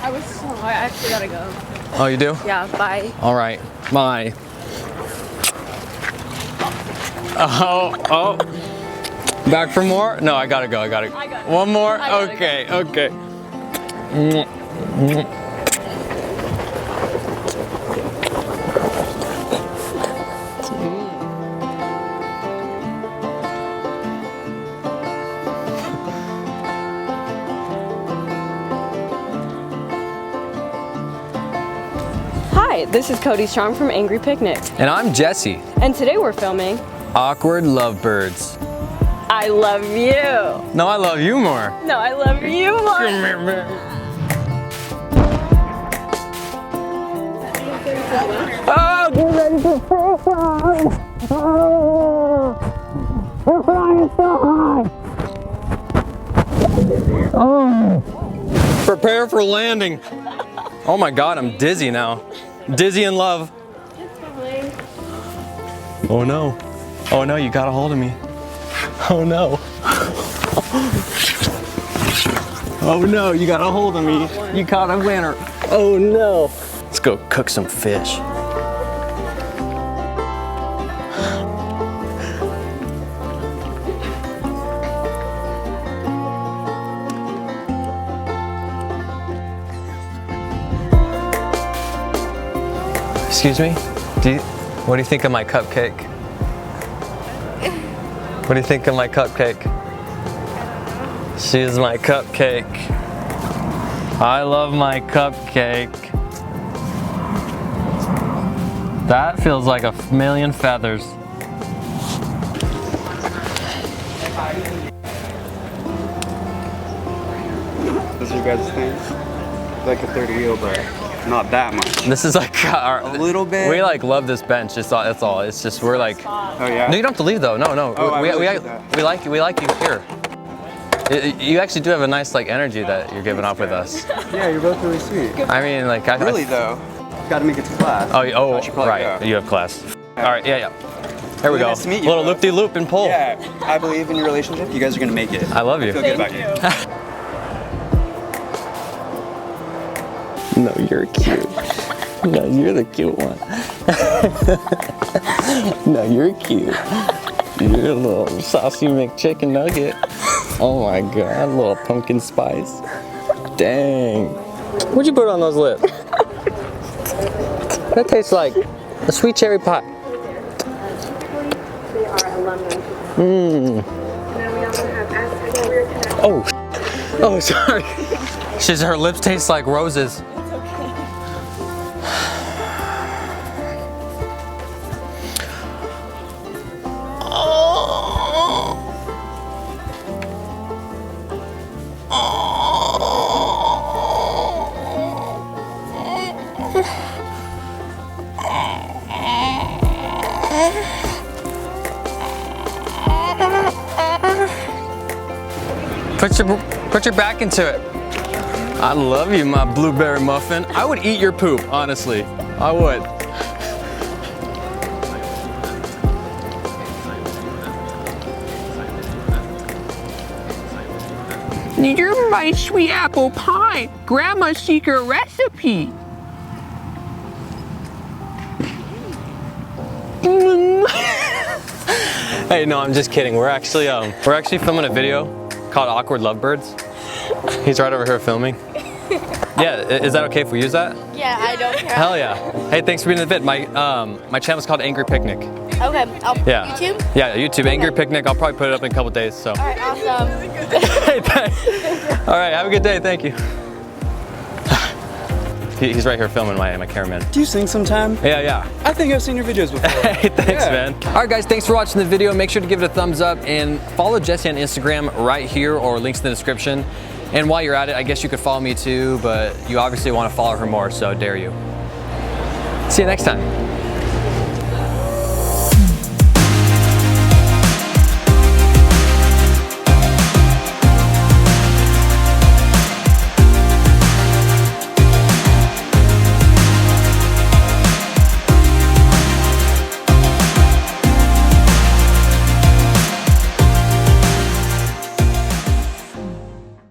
I actually gotta go. Oh, you do? Yeah, bye. All right, bye. Oh. Back for more? No, I gotta go. I got it. One more? Okay. Hi, this is Cody Strong from AngryPicnic. And I'm Jesse. And today we're filming Awkward Lovebirds. I Love You. No, I love you more. No, I love you more. Come here, man. Oh, get ready for free fall. Oh, we're flying so high. Oh, prepare for landing. Oh my God, I'm dizzy now. Dizzy in love. Oh no. Oh no, you got a hold of me. Oh no. Oh no, you got a hold of me. You caught a winner. Oh no. Let's go cook some fish. Excuse me? What do you think of my cupcake? What do you think of my cupcake? She's my cupcake. I love my cupcake. That feels like a million feathers. This is your guys' thing? Like a third wheel, but not that much. This is like our, a little bit. We like love this bench. That's all. It's just we're like. Oh yeah. No, you don't have to leave though. No. Oh, we like you. We like you here. You actually do have a nice like energy that you're giving off with us. Yeah, you're both really sweet. I mean, like Really though, got to make it to class. Oh, right. You have class. All right. Yeah. Here we go. Nice to meet you, Little bro. loop-de-loop and pull. Yeah, I believe in your relationship. You guys are gonna make it. I love you. I feel good about you. No, you're cute. No, you're the cute one. No, you're cute. You're a little saucy McChicken nugget. Oh my God, little pumpkin spice. Dang. What'd you put on those lips? That tastes like a sweet cherry pie. Mmm. Oh, sorry. Her lips taste like roses. Put your back into it. I love you, my blueberry muffin. I would eat your poop, honestly. I would. You're my sweet apple pie, Grandma's secret recipe. Hey, no, I'm just kidding. We're actually filming a video called Awkward Lovebirds. He's right over here filming. Yeah, is that okay if we use that? Yeah, I don't care. Hell yeah. Hey, thanks for being in the vid. My channel's called AngryPicnic. Okay, Yeah. YouTube? Yeah, YouTube, AngryPicnic. I'll probably put it up in a couple days, so. All right, awesome. Hey, thanks. All right, have a good day. Thank you. He's right here filming, my cameraman. Do you sing sometime? Yeah. I think I've seen your videos before. Hey, thanks, man. All right, guys, thanks for watching the video. Make sure to give it a thumbs up and follow Jesse on Instagram right here or links in the description. And while you're at it, I guess you could follow me too, but you obviously want to follow her more, so dare you. See you next time.